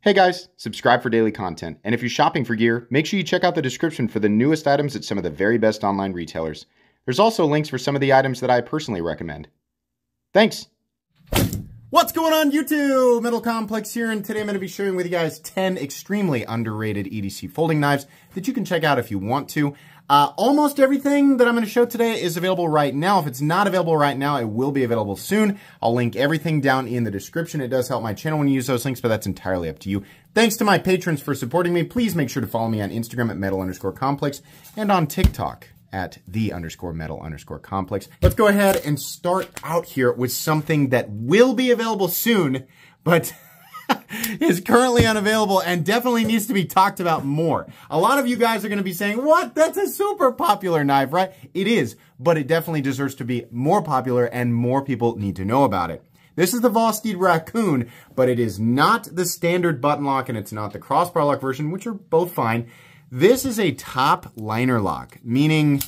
Hey guys, subscribe for daily content, and if you're shopping for gear, make sure you check out the description for the newest items at some of the very best online retailers. There's also links for some of the items that I personally recommend. Thanks! What's going on YouTube? Metal Complex here, and today I'm going to be sharing with you guys 10 extremely underrated EDC folding knives that you can check out if you want to. Almost everything that I'm going to show today is available right now. If it's not available right now, it will be available soon. I'll link everything down in the description. It does help my channel when you use those links, but that's entirely up to you. Thanks to my patrons for supporting me. Please make sure to follow me on Instagram at metal_complex and on TikTok at _metal_complex. Let's go ahead and start out here with something that will be available soon, but is currently unavailable and definitely needs to be talked about more. A lot of you guys are going to be saying, what? That's a super popular knife, right? It is, but it definitely deserves to be more popular and more people need to know about it. This is the Ved Raccoon, but it is not the standard button lock and it's not the crossbar lock version, which are both fine. This is a top liner lock, meaning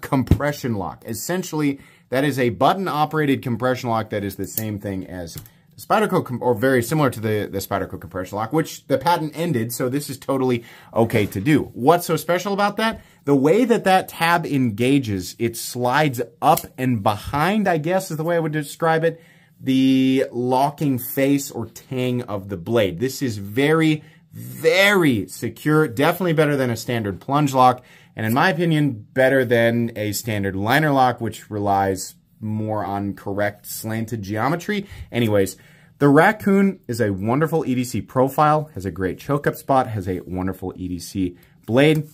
compression lock. Essentially, that is a button-operated compression lock that is the same thing as the Spyderco, or very similar to the Spyderco compression lock, which the patent ended, so this is totally okay to do. What's so special about that? The way that that tab engages, it slides up and behind, I guess is the way I would describe it, the locking face or tang of the blade. This is very secure, definitely better than a standard plunge lock, and in my opinion, better than a standard liner lock, which relies more on correct slanted geometry. Anyways, the Raccoon is a wonderful EDC profile, has a great choke up spot, has a wonderful EDC blade.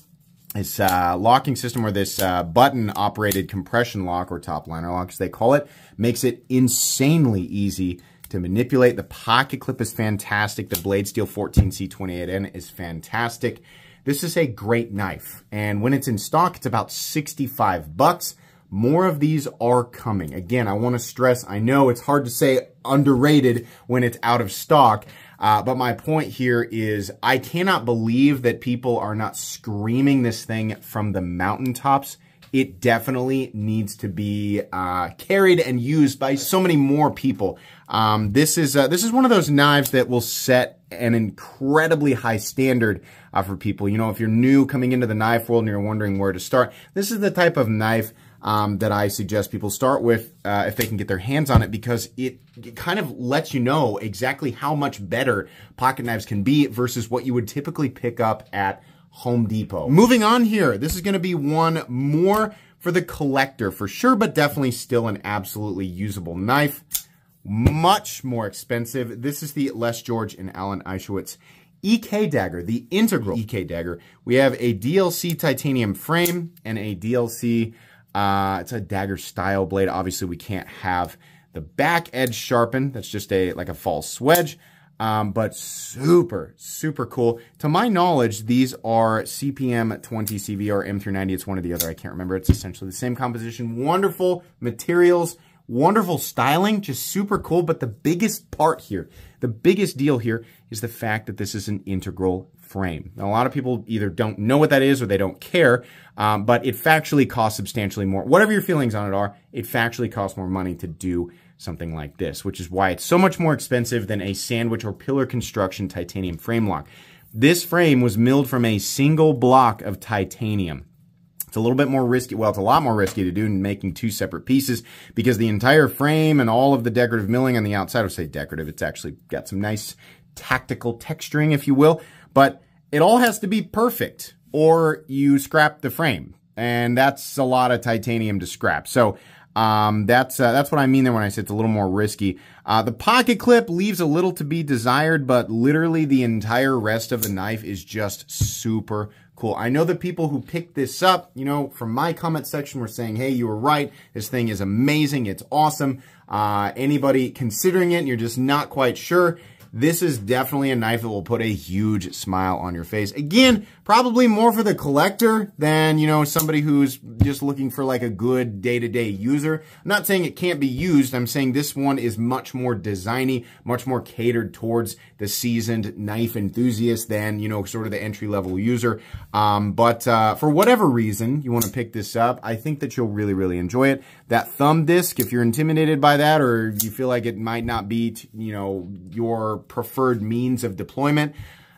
This locking system, or this button-operated compression lock, or top liner lock as they call it, makes it insanely easy to manipulate. The pocket clip is fantastic. The blade steel 14C28N is fantastic. This is a great knife, and when it's in stock, it's about 65 bucks. More of these are coming. Again, I want to stress, I know it's hard to say underrated when it's out of stock, but my point here is I cannot believe that people are not screaming this thing from the mountaintops. It definitely needs to be carried and used by so many more people. This is one of those knives that will set an incredibly high standard for people. You know, if you're new coming into the knife world and you're wondering where to start, this is the type of knife that I suggest people start with if they can get their hands on it, because it kind of lets you know exactly how much better pocket knives can be versus what you would typically pick up at Home Depot. Moving on here, this is going to be one more for the collector for sure, but definitely still an absolutely usable knife. Much more expensive. This is the Les George and Alan Eichowitz EK Dagger, the integral EK Dagger. We have a DLC titanium frame and a DLC, it's a dagger style blade. Obviously we can't have the back edge sharpened. That's just like a false wedge. But super cool. To my knowledge, these are CPM 20 CV or M390. It's one or the other. I can't remember. It's essentially the same composition. Wonderful materials, wonderful styling, just super cool. But the biggest part here, the biggest deal here is the fact that this is an integral frame. Now, a lot of people either don't know what that is or they don't care, but it factually costs substantially more. Whatever your feelings on it are, it factually costs more money to do something like this, which is why it's so much more expensive than a sandwich or pillar construction titanium frame lock. This frame was milled from a single block of titanium. It's a little bit more risky. Well, it's a lot more risky to do than making two separate pieces, because the entire frame and all of the decorative milling on the outside, I would say decorative, it's actually got some nice tactical texturing, if you will, but it all has to be perfect or you scrap the frame, and that's a lot of titanium to scrap. So that's what I mean there when I say it's a little more risky. The pocket clip leaves a little to be desired, but literally the entire rest of the knife is just super cool. I know the people who picked this up, you know, from my comment section were saying, hey, you were right. This thing is amazing. It's awesome. Anybody considering it and you're just not quite sure, this is definitely a knife that will put a huge smile on your face. Again, probably more for the collector than, you know, somebody who's just looking for like a good day-to-day user. I'm not saying it can't be used. I'm saying this one is much more designy, much more catered towards the seasoned knife enthusiast than, you know, sort of the entry-level user. But for whatever reason you want to pick this up, I think that you'll really enjoy it. That thumb disc, if you're intimidated by that or you feel like it might not be, you know, your preferred means of deployment,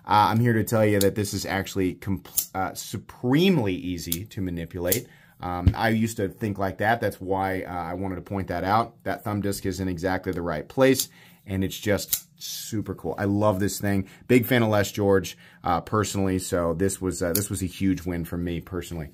I'm here to tell you that this is actually supremely easy to manipulate. I used to think like that. That's why I wanted to point that out. That thumb disc is in exactly the right place, and it's just super cool. I love this thing. Big fan of Les George personally, so this was a huge win for me personally.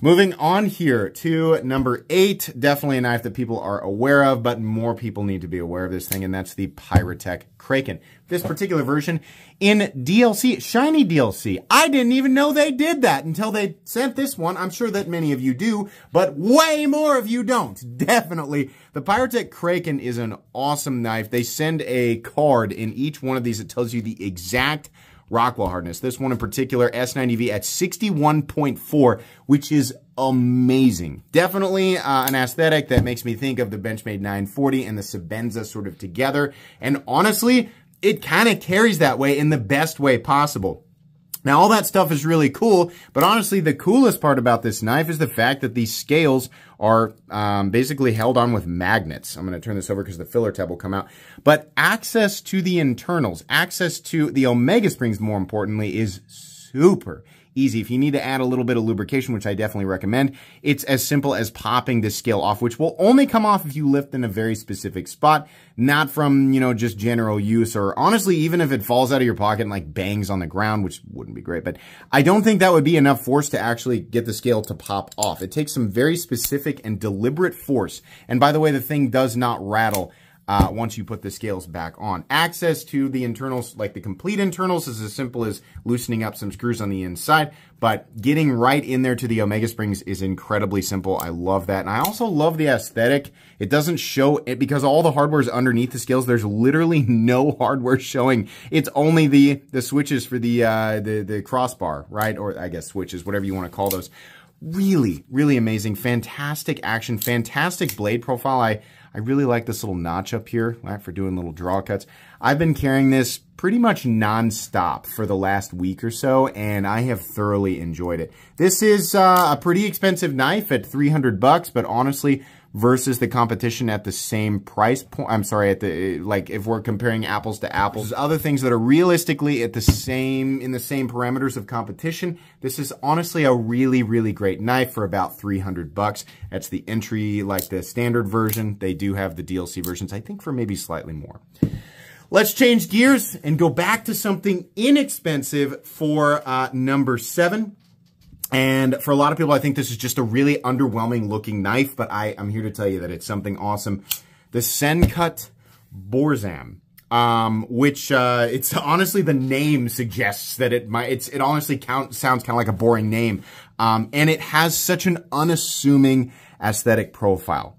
Moving on here to number 8, definitely a knife that people are aware of, but more people need to be aware of this thing, and that's the Pyratech Kraken. This particular version in DLC, shiny DLC. I didn't even know they did that until they sent this one. I'm sure that many of you do, but way more of you don't. Definitely. The Pyratech Kraken is an awesome knife. They send a card in each one of these that tells you the exact Rockwell hardness. This one in particular, S90V at 61.4, which is amazing. Definitely an aesthetic that makes me think of the Benchmade 940 and the Sebenza sort of together. And honestly, it kind of carries that way in the best way possible. Now, all that stuff is really cool, but honestly, the coolest part about this knife is the fact that these scales are basically held on with magnets. I'm going to turn this over because the filler tab will come out. But access to the internals, access to the Omega Springs, more importantly, is super easy. If you need to add a little bit of lubrication, which I definitely recommend, it's as simple as popping this scale off, which will only come off if you lift in a very specific spot, not from, just general use, or honestly, even if it falls out of your pocket and like bangs on the ground, which wouldn't be great, but I don't think that would be enough force to actually get the scale to pop off. It takes some very specific and deliberate force. And by the way, the thing does not rattle once you put the scales back on. Access to the internals, like the complete internals, is as simple as loosening up some screws on the inside, but getting right in there to the Omega Springs is incredibly simple. I love that. And I also love the aesthetic. It doesn't show it because all the hardware is underneath the scales. There's literally no hardware showing. It's only the switches for the crossbar, right? Or I guess switches, whatever you want to call those. Really, really amazing. Fantastic action, fantastic blade profile. I really like this little notch up here, right, for doing little draw cuts. I've been carrying this pretty much non-stop for the last week or so, and I have thoroughly enjoyed it. This is a pretty expensive knife at $300, but honestly, versus the competition at the same price point, I'm sorry, if we're comparing apples to apples, other things that are realistically in the same parameters of competition, this is honestly a really, really great knife for about $300. That's the entry, like the standard version. They do have the DLC versions, I think, for maybe slightly more. Let's change gears and go back to something inexpensive for number 7. And for a lot of people, I think this is just a really underwhelming looking knife, but I'm here to tell you that it's something awesome. The Sencut Borm, which it's honestly, the name suggests that it honestly sounds kind of like a boring name. And it has such an unassuming aesthetic profile.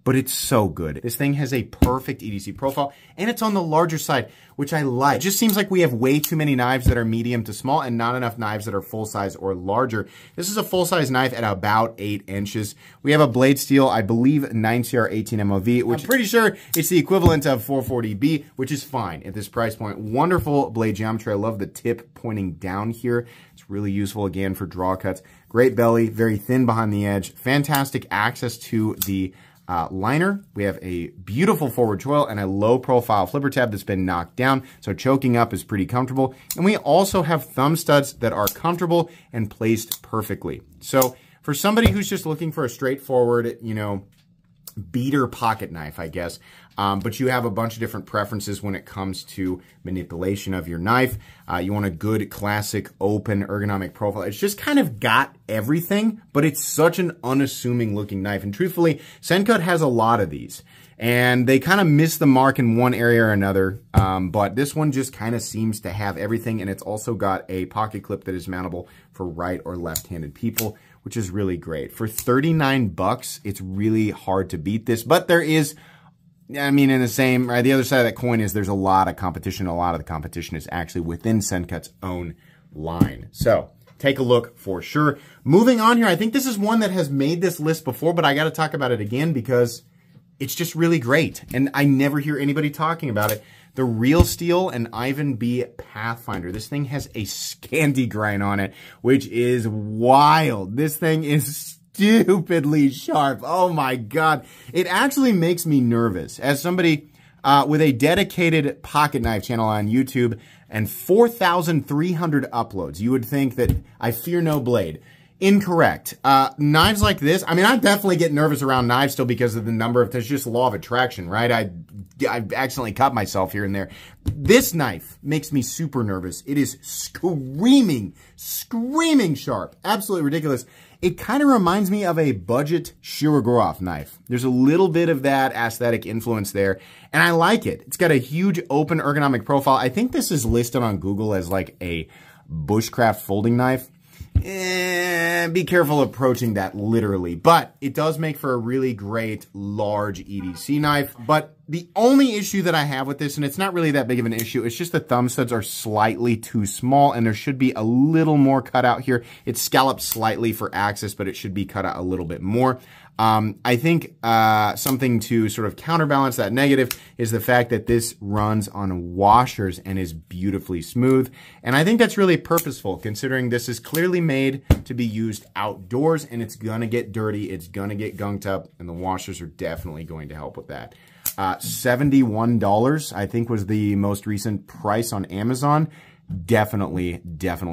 But it's so good. This thing has a perfect EDC profile, and it's on the larger side, which I like. It just seems like we have way too many knives that are medium to small and not enough knives that are full size or larger. This is a full size knife at about 8 inches. We have a blade steel, I believe 9CR18 MOV, which I'm pretty sure it's the equivalent of 440B, which is fine at this price point. Wonderful blade geometry. I love the tip pointing down here. It's really useful again for draw cuts. Great belly, very thin behind the edge. Fantastic access to the liner. We have a beautiful forward choil and a low profile flipper tab that's been knocked down, so choking up is pretty comfortable. And we also have thumb studs that are comfortable and placed perfectly. So for somebody who's just looking for a straightforward, beater pocket knife, I guess, but you have a bunch of different preferences when it comes to manipulation of your knife. You want a good, classic, open, ergonomic profile. It's just kind of got everything, but it's such an unassuming looking knife. And truthfully, Sencut has a lot of these, and they kind of miss the mark in one area or another, but this one just kind of seems to have everything, and it's also got a pocket clip that is mountable for right or left-handed people, which is really great. For $39, it's really hard to beat this, but there is, I mean, in the same, right, the other side of that coin is there's a lot of competition. A lot of the competition is actually within Sencut's own line. So take a look for sure. Moving on here, I think this is one that has made this list before, but I got to talk about it again because it's just really great, and I never hear anybody talking about it. The Real Steel and Ivernb Pathfinder. This thing has a Scandi grind on it, which is wild. This thing is stupidly sharp. Oh my God. It actually makes me nervous. As somebody with a dedicated pocket knife channel on YouTube and 4,300 uploads. You would think that I fear no blade. Incorrect. Knives like this, I mean, I definitely get nervous around knives still because of the number of, there's just law of attraction, right? I accidentally cut myself here and there. This knife makes me super nervous. It is screaming sharp. Absolutely ridiculous. It kind of reminds me of a budget Shirogorov knife. There's a little bit of that aesthetic influence there, and I like it. It's got a huge open ergonomic profile. I think this is listed on Google as like a bushcraft folding knife. Be careful approaching that literally, but it does make for a really great large EDC knife. But the only issue that I have with this, and it's not really that big of an issue, it's just the thumb studs are slightly too small and there should be a little more cut out here. It's scalloped slightly for access, but it should be cut out a little bit more. I think something to sort of counterbalance that negative is the fact that this runs on washers and is beautifully smooth. And I think that's really purposeful considering this is clearly made to be used outdoors and it's gonna get dirty, it's gonna get gunked up, and the washers are definitely going to help with that. $71, I think, was the most recent price on Amazon. Definitely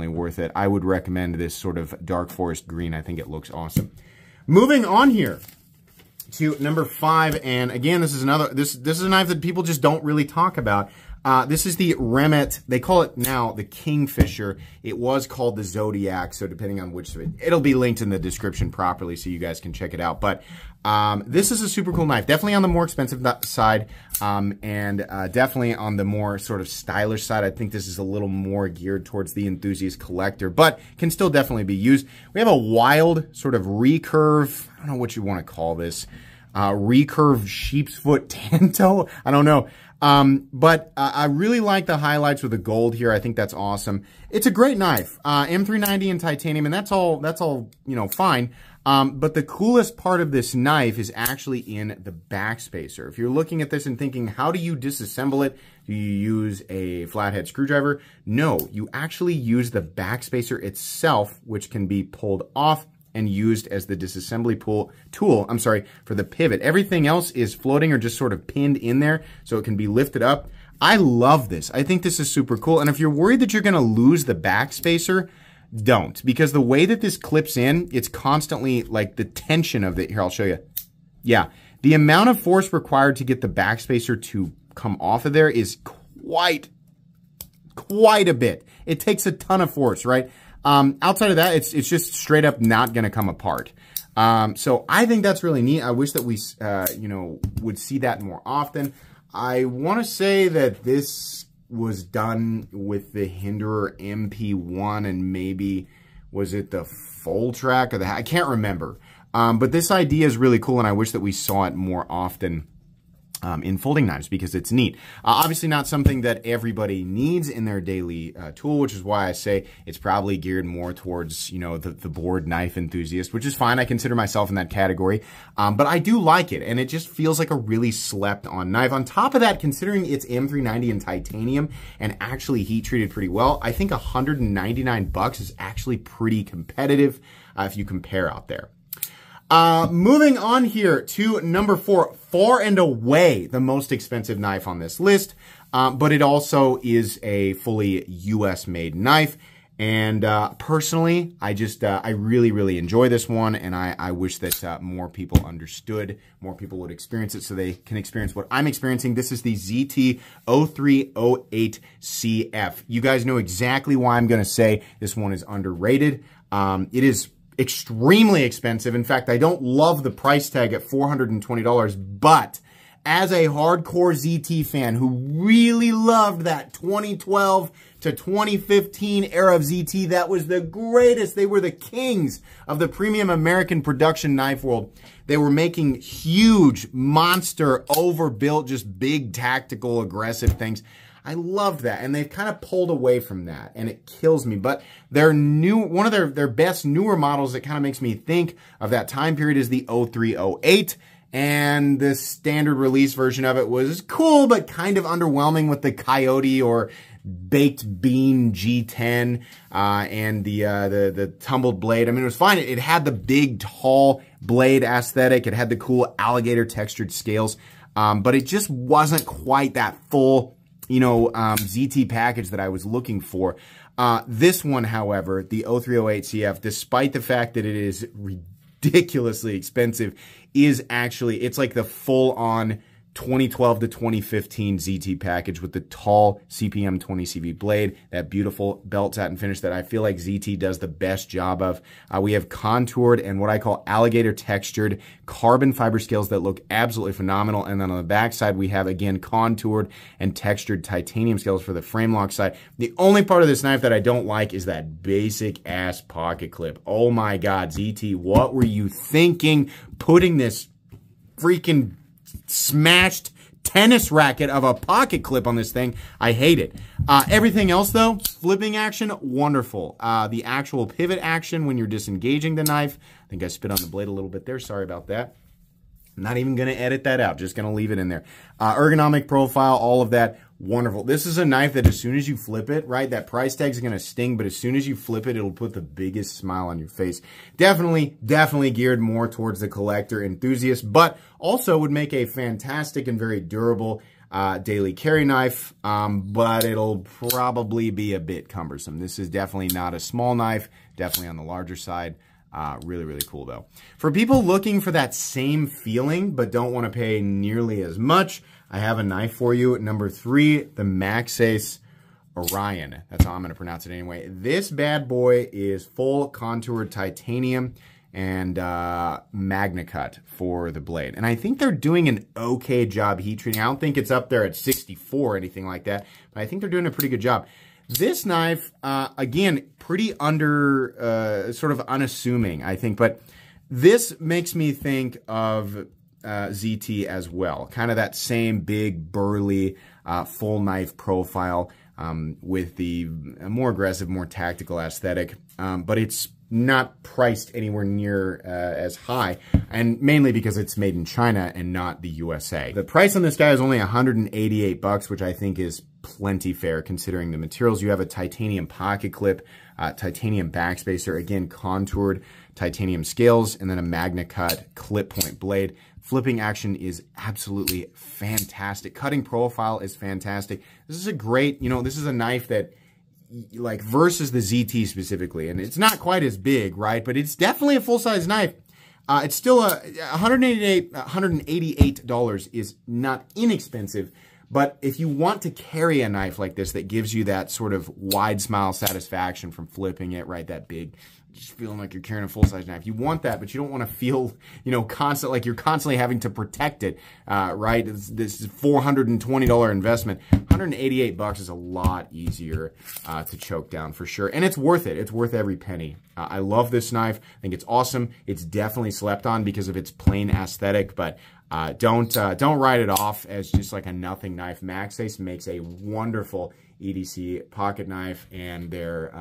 worth it. I would recommend this sort of dark forest green. I think it looks awesome. Moving on here to number 5, and again, this is another, this is a knife that people just don't really talk about. This is the Remet. They call it now the Kingfisher. It was called the Zodiac, so depending on which, it'll be linked in the description properly so you guys can check it out. But this is a super cool knife. Definitely on the more expensive side, and definitely on the more sort of stylish side. I think this is a little more geared towards the enthusiast collector, but can still definitely be used. We have a wild sort of recurve, I don't know what you want to call this, recurve sheep's foot tanto. I don't know. But I really like the highlights with the gold here. I think that's awesome. It's a great knife. M390 in titanium, and that's all, you know, fine. But the coolest part of this knife is actually in the backspacer. If you're looking at this and thinking, how do you disassemble it? Do you use a flathead screwdriver? No, you actually use the backspacer itself, which can be pulled off and used as the disassembly tool, for the pivot. Everything else is floating or just sort of pinned in there so it can be lifted up. I love this. I think this is super cool. And if you're worried that you're gonna lose the backspacer, don't. Because the way that this clips in, it's constantly like the tension of it. Here, I'll show you. Yeah, the amount of force required to get the backspacer to come off of there is quite a bit. It takes a ton of force, right? Outside of that, it's just straight up not going to come apart. So I think that's really neat. I wish that we, you know, would see that more often. I want to say that this was done with the Hinderer MP1 and maybe, was it the full track or the, I can't remember. But this idea is really cool and I wish that we saw it more often. In folding knives because it's neat. Obviously not something that everybody needs in their daily tool, which is why I say it's probably geared more towards, you know, the board knife enthusiast, which is fine. I consider myself in that category. But I do like it, and it just feels like a really slept on knife. On top of that, considering it's M390 in titanium and actually heat treated pretty well, I think $199 is actually pretty competitive if you compare out there. Moving on here to number 4, far and away the most expensive knife on this list, but it also is a fully US made knife. And personally, I really enjoy this one, and I wish that more people understood, more people would experience it so they can experience what I'm experiencing. This is the ZT0308CF. You guys know exactly why I'm going to say this one is underrated. It is extremely expensive. In fact, I don't love the price tag at $420, but as a hardcore ZT fan who really loved that 2012 to 2015 era of ZT, that was the greatest. They were the kings of the premium American production knife world. They were making huge, monster, overbuilt, just big, tactical, aggressive things. I loved that, and they've kind of pulled away from that, and it kills me. But their new, one of their best newer models that kind of makes me think of that time period is the 0308, and the standard release version of it was cool, but kind of underwhelming with the Coyote or Baked Bean G10 and the tumbled blade. I mean, it was fine. It had the big, tall blade aesthetic. It had the cool alligator textured scales. but it just wasn't quite that full, you know, ZT package that I was looking for. This one, however, the 0308CF, despite the fact that it is ridiculously expensive, is actually, it's like the full-on 2012 to 2015 ZT package with the tall CPM 20CV blade, that beautiful belt satin finish that I feel like ZT does the best job of. We have contoured and what I call alligator textured carbon fiber scales that look absolutely phenomenal. And then on the back side, we have, again, contoured and textured titanium scales for the frame lock side. The only part of this knife that I don't like is that basic ass pocket clip. Oh my God, ZT, what were you thinking putting this freaking smashed tennis racket of a pocket clip on this thing? I hate it. Everything else though, flipping action, wonderful. The actual pivot action when you're disengaging the knife, I think I spit on the blade a little bit there, sorry about that. I'm not even going to edit that out, just going to leave it in there. Ergonomic profile, all of that, wonderful. This is a knife that as soon as you flip it, right, that price tag is going to sting, but as soon as you flip it, it'll put the biggest smile on your face. Definitely geared more towards the collector enthusiast, but also would make a fantastic and very durable daily carry knife, but it'll probably be a bit cumbersome. This is definitely not a small knife, definitely on the larger side. Really cool though. For people looking for that same feeling but don't want to pay nearly as much, I have a knife for you. Number 3, the Maxace Orion. That's how I'm going to pronounce it anyway. This bad boy is full contoured titanium and Magna Cut for the blade. And I think they're doing an okay job heat treating. I don't think it's up there at 64 or anything like that, but I think they're doing a pretty good job. This knife, again, pretty sort of unassuming, I think, but this makes me think of ZT as well. Kind of that same big, burly, full knife profile with the more aggressive, more tactical aesthetic, but it's not priced anywhere near as high, and mainly because it's made in China and not the USA. The price on this guy is only 188 bucks, which I think is plenty fair considering the materials. You have a titanium pocket clip, titanium backspacer, again, contoured titanium scales, and then a Magna Cut clip point blade. Flipping action is absolutely fantastic. Cutting profile is fantastic. This is a great, you know, this is a knife that, like, versus the ZT specifically, and it's not quite as big, right? But it's definitely a full-size knife. It's still $188 is not inexpensive, but if you want to carry a knife like this that gives you that sort of wide smile satisfaction from flipping it, right? That big, just feeling like you're carrying a full-size knife. You want that, but you don't want to feel, you know, like you're constantly having to protect it, right? This is $420 investment. 188 bucks is a lot easier to choke down for sure, and it's worth it. It's worth every penny. I love this knife. I think it's awesome. It's definitely slept on because of its plain aesthetic, but don't write it off as just like a nothing knife. Maxace makes a wonderful EDC pocket knife, and their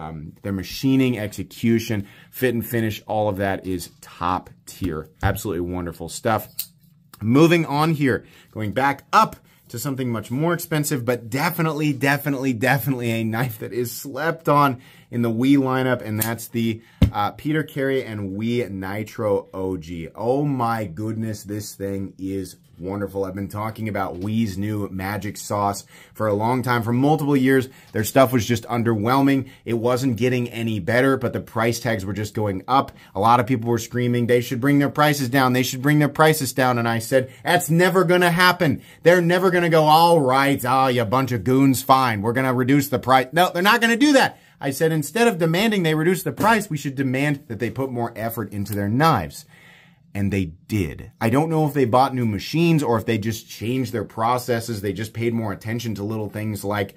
machining, execution, fit and finish, all of that is top tier. Absolutely wonderful stuff. Moving on here, going back up to something much more expensive, but definitely a knife that is slept on in the Wii lineup, and that's the Peter Carey and Wii Nitro OG. Oh my goodness, this thing is wonderful. I've been talking about Wii's new magic sauce for a long time, for multiple years. Their stuff was just underwhelming. It wasn't getting any better, but the price tags were just going up. A lot of people were screaming, they should bring their prices down. They should bring their prices down. And I said, that's never going to happen. They're never going to go, all right, oh, you bunch of goons, fine. We're going to reduce the price. No, they're not going to do that. I said, instead of demanding they reduce the price, we should demand that they put more effort into their knives. And they did. I don't know if they bought new machines or if they just changed their processes. They just paid more attention to little things like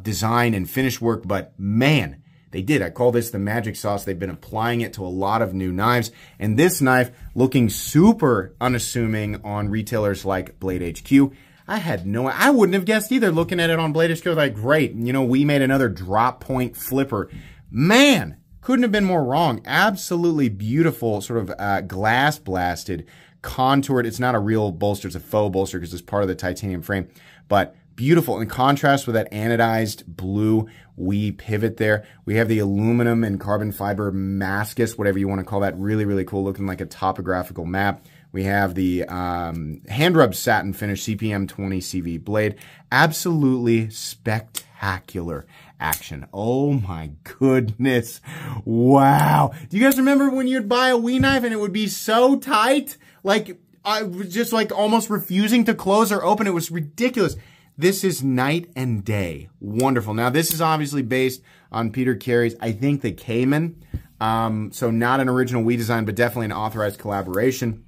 design and finish work. But man, they did. I call this the magic sauce. They've been applying it to a lot of new knives. And this knife, looking super unassuming on retailers like Blade HQ, I wouldn't have guessed either. Looking at it on Blade HQ, like, great, you know, we made another drop point flipper. Man, couldn't have been more wrong. Absolutely beautiful, sort of glass blasted, contoured. It's not a real bolster, it's a faux bolster because it's part of the titanium frame, but beautiful. In contrast with that anodized blue Wii pivot there, we have the aluminum and carbon fiber mascus, whatever you want to call that. Really cool, looking like a topographical map We have the hand rub satin finish CPM 20 CV blade. Absolutely spectacular action. Oh my goodness. Wow. Do you guys remember when you'd buy a Wii knife and it would be so tight? Like, I was just like almost refusing to close or open. It was ridiculous. This is night and day. Wonderful. Now, this is obviously based on Peter Carey's, I think, the Cayman. So not an original Wii design, but definitely an authorized collaboration.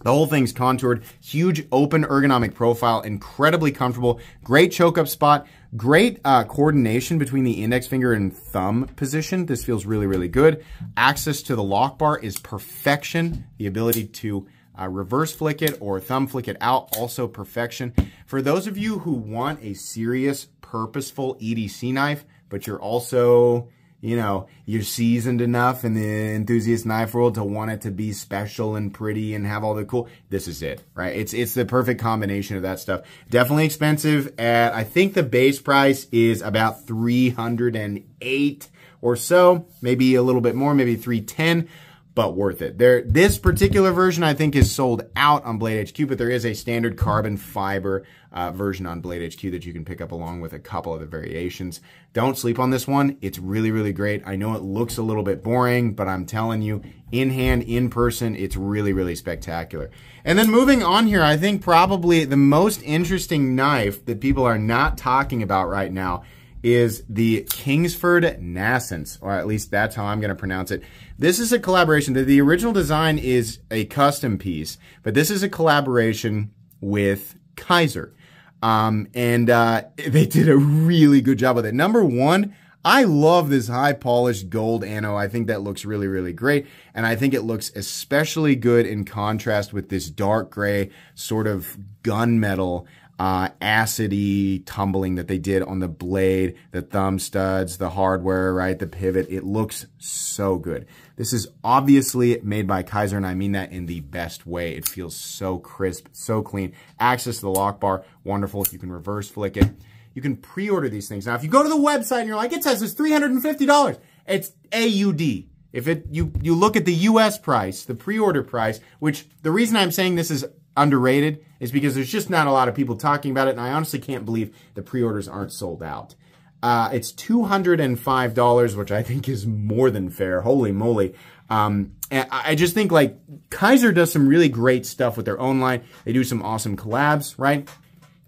The whole thing's contoured, huge open ergonomic profile, incredibly comfortable, great choke-up spot, great coordination between the index finger and thumb position. This feels really, really good. Access to the lock bar is perfection. The ability to reverse flick it or thumb flick it out, also perfection. For those of you who want a serious, purposeful EDC knife, but you're also, you know, you're seasoned enough in the enthusiast knife world to want it to be special and pretty and have all the cool, this is it, right? It's the perfect combination of that stuff. Definitely expensive at, I think the base price is about $308 or so, maybe a little bit more, maybe $310. But worth it. This particular version, I think, is sold out on Blade HQ, but there is a standard carbon fiber version on Blade HQ that you can pick up along with a couple of the variations. Don't sleep on this one. It's really, really great. I know it looks a little bit boring, but I'm telling you, in hand, in person, it's really, really spectacular. And then moving on here, I think probably the most interesting knife that people are not talking about right now is the Kingsford Nassin, or at least that's how I'm going to pronounce it. This is a collaboration. The original design is a custom piece, but this is a collaboration with Kaiser. They did a really good job with it. Number one, I love this high polished gold ano. I think that looks really, really great. And I think it looks especially good in contrast with this dark gray sort of gunmetal acidy tumbling that they did on the blade, the thumb studs, the hardware, right, the pivot. It looks so good. This is obviously made by Kaiser, and I mean that in the best way. It feels so crisp, so clean. Access to the lock bar, wonderful. You can reverse flick it. You can pre-order these things. Now, if you go to the website and you're like, it says it's $350, it's AUD. If you look at the US price, the pre-order price, which the reason I'm saying this is underrated is because there's just not a lot of people talking about it, and I honestly can't believe the pre-orders aren't sold out. It's $205, which I think is more than fair. Holy moly. And I just think, like, Kaiser does some really great stuff with their own line. They do some awesome collabs, right?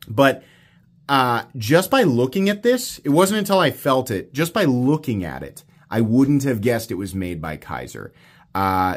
But just by looking at this, it wasn't until I felt it, just by looking at it, I wouldn't have guessed it was made by Kaiser.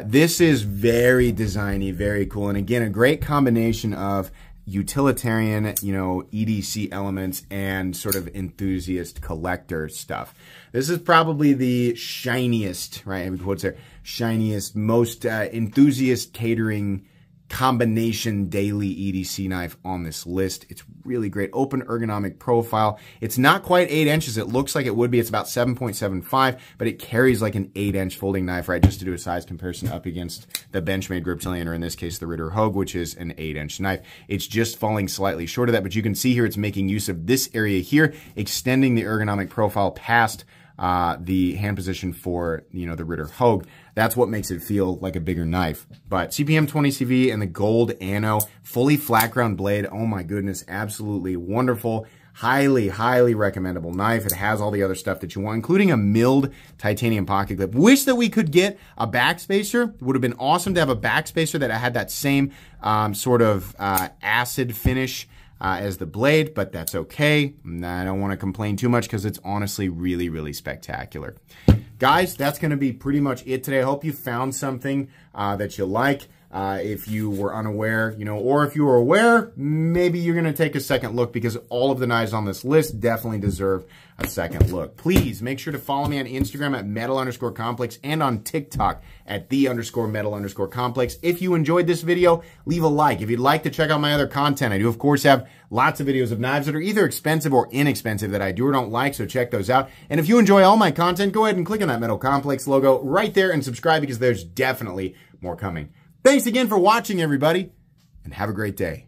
This is very designy, very cool. And again, a great combination of utilitarian, you know, EDC elements and sort of enthusiast collector stuff. This is probably the shiniest, right? What's there? Shiniest, most enthusiast catering combination daily EDC knife on this list. It's really great. Open ergonomic profile. It's not quite 8 inches. It looks like it would be. It's about 7.75, but it carries like an 8-inch folding knife, right? Just to do a size comparison up against the Benchmade Griptilian, or in this case, the Ritter Hogue, which is an 8-inch knife. It's just falling slightly short of that, but you can see here it's making use of this area here, extending the ergonomic profile past the hand position for, you know, the Ritter Hogue. That's what makes it feel like a bigger knife. But CPM 20 CV and the gold ano, fully flat ground blade. Oh my goodness, absolutely wonderful. Highly, highly recommendable knife. It has all the other stuff that you want, including a milled titanium pocket clip. Wish that we could get a backspacer. It would have been awesome to have a backspacer that had that same sort of acid finish as the blade, but that's okay. I don't want to complain too much because it's honestly really, really spectacular. Guys, that's going to be pretty much it today. I hope you found something that you like. If you were unaware, you know, or if you were aware, maybe you're going to take a second look, because all of the knives on this list definitely deserve a second look. Please make sure to follow me on Instagram at metal_complex and on TikTok at _metal_complex. If you enjoyed this video, leave a like. If you'd like to check out my other content, I do, of course, have lots of videos of knives that are either expensive or inexpensive that I do or don't like, so check those out. And if you enjoy all my content, go ahead and click on that Metal Complex logo right there and subscribe, because there's definitely more coming. Thanks again for watching, everybody, and have a great day.